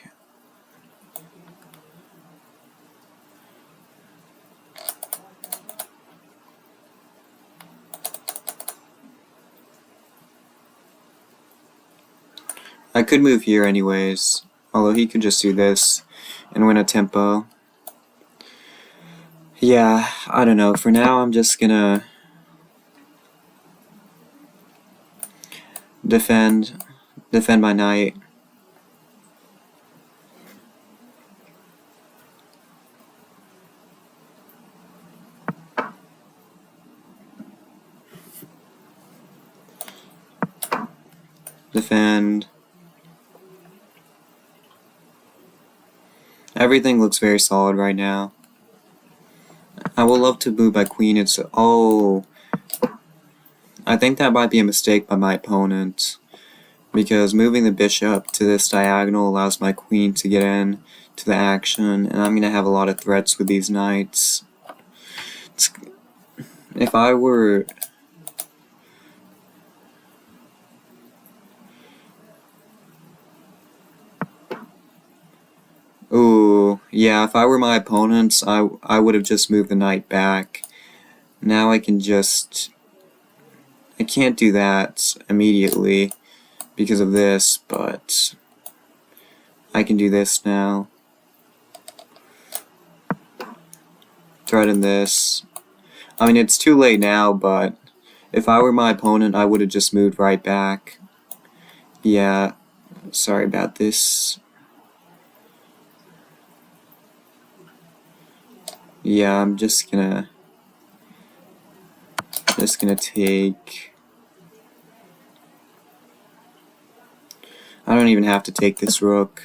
I could move here anyways, although he could just do this and win a tempo. Yeah, I don't know. For now, I'm just gonna defend my knight. Defend. Everything looks very solid right now. I would love to move my queen. Oh, I think that might be a mistake by my opponent, because moving the bishop to this diagonal allows my queen to get in to the action, and I'm gonna have a lot of threats with these knights. If I were... Ooh, yeah, if I were my opponents, I would have just moved the knight back. Now I can just... I can't do that immediately because of this, but I can do this now. Threaten this. I mean, it's too late now, but if I were my opponent, I would have just moved right back. Yeah, sorry about this. Yeah, I'm just gonna take... I don't even have to take this rook.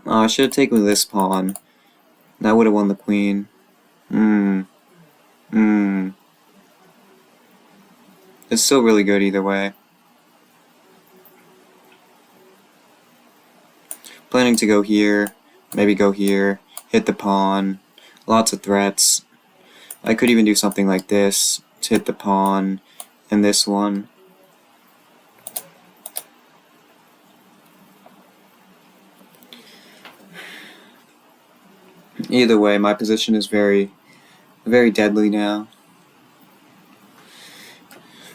Oh, I should have taken this pawn. That would have won the queen. It's still really good either way. Planning to go here, maybe go here, hit the pawn, lots of threats. I could even do something like this to hit the pawn and this one. Either way, my position is very deadly now.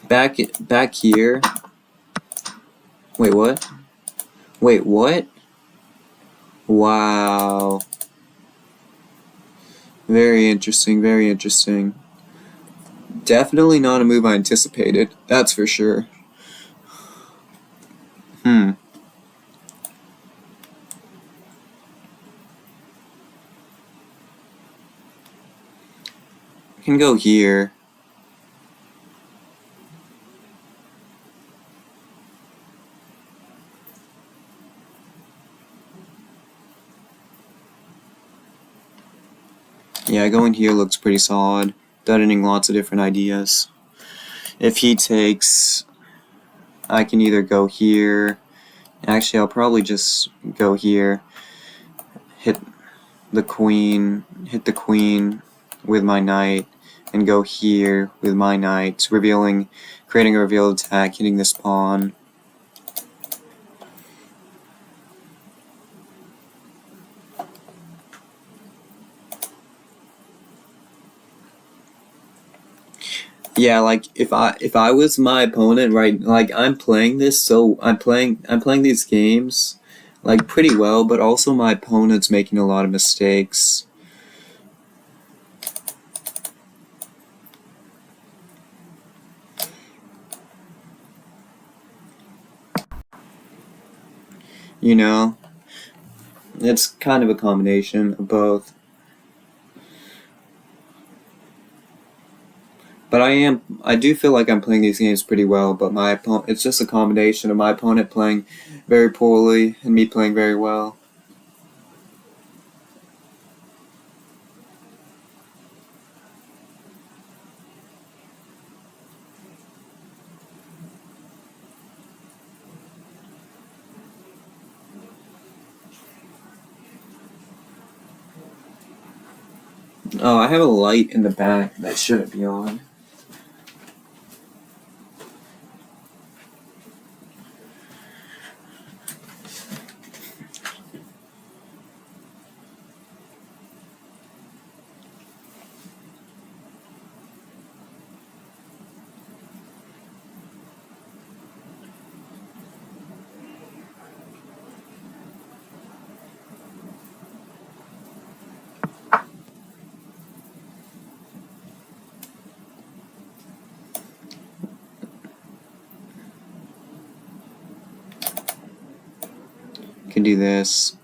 Back here. Wait, what? Wait, what? Wow. Very interesting, very interesting. Definitely not a move I anticipated, that's for sure. I can go here. Yeah, going here looks pretty solid. Deadening lots of different ideas. If he takes, I can either go here. Actually, I'll probably just go here. Hit the queen with my knight, and go here with my knight, creating a revealed attack, hitting this pawn. Yeah, like if I was my opponent, right? Like I'm playing this, so I'm playing these games like pretty well, but also my opponent's making a lot of mistakes. You know, it's kind of a combination of both. But I do feel like I'm playing these games pretty well, but it's just a combination of my opponent playing very poorly and me playing very well. Oh, I have a light in the back that shouldn't be on. Can do this.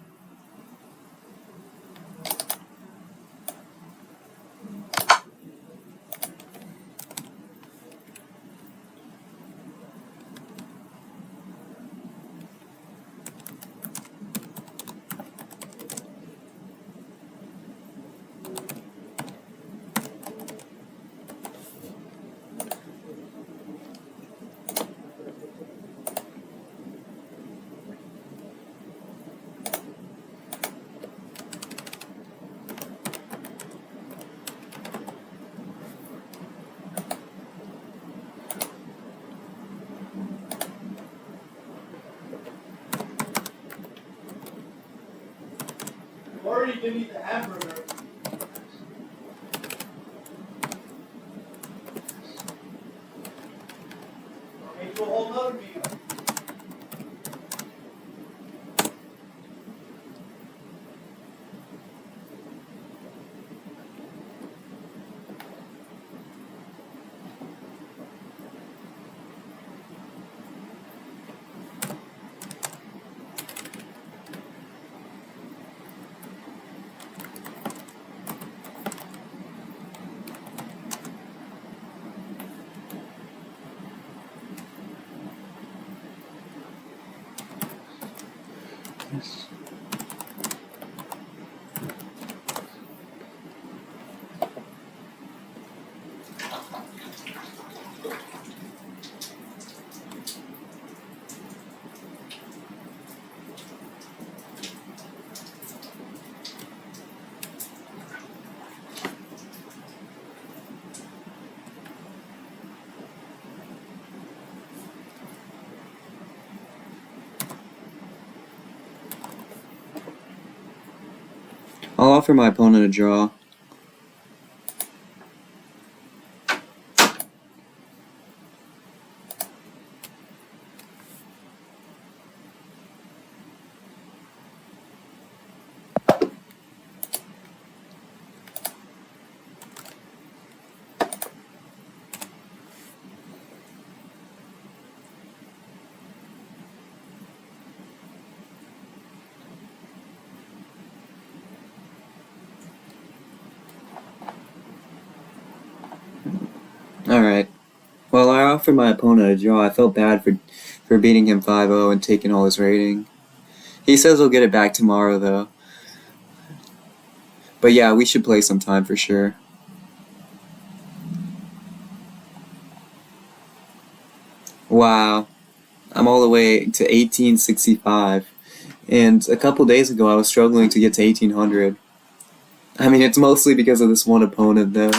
Already give me the hamburger. Make a whole nother meal. offer my opponent a draw. Alright. Well, I offered my opponent a draw. I felt bad for beating him 5-0 and taking all his rating. He says he'll get it back tomorrow, though. But yeah, we should play sometime for sure. Wow. I'm all the way to 1865. And a couple days ago, I was struggling to get to 1800. I mean, it's mostly because of this one opponent, though.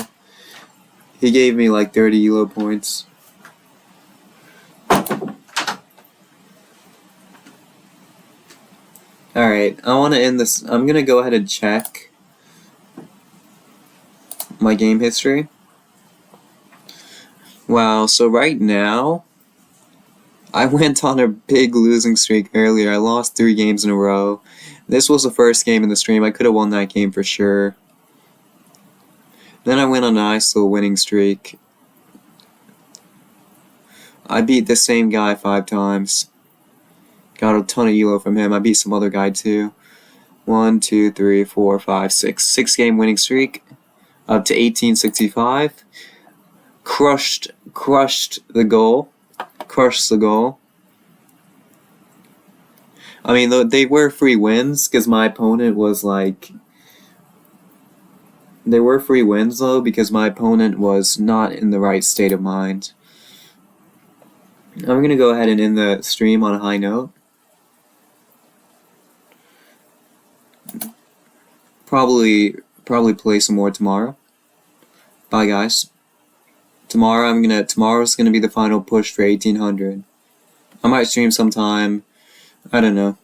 He gave me like 30 elo points. Alright, I want to end this. I'm going to go ahead and check my game history. Wow, so right now, I went on a big losing streak earlier. I lost 3 games in a row. This was the first game in the stream. I could have won that game for sure. Then I went on a nice little winning streak. I beat the same guy 5 times. Got a ton of elo from him. I beat some other guy too. 1, 2, 3, 4, 5, 6. 6-game winning streak. Up to 1865. Crushed the goal. Crushed the goal. I mean, they were free wins because my opponent was like... They were free wins though because my opponent was not in the right state of mind. I'm gonna go ahead and end the stream on a high note. Probably play some more tomorrow. Bye guys. Tomorrow's gonna be the final push for 1800. I might stream sometime. I don't know.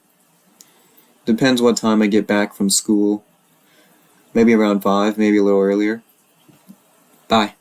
Depends what time I get back from school. Maybe around 5, maybe a little earlier. Bye.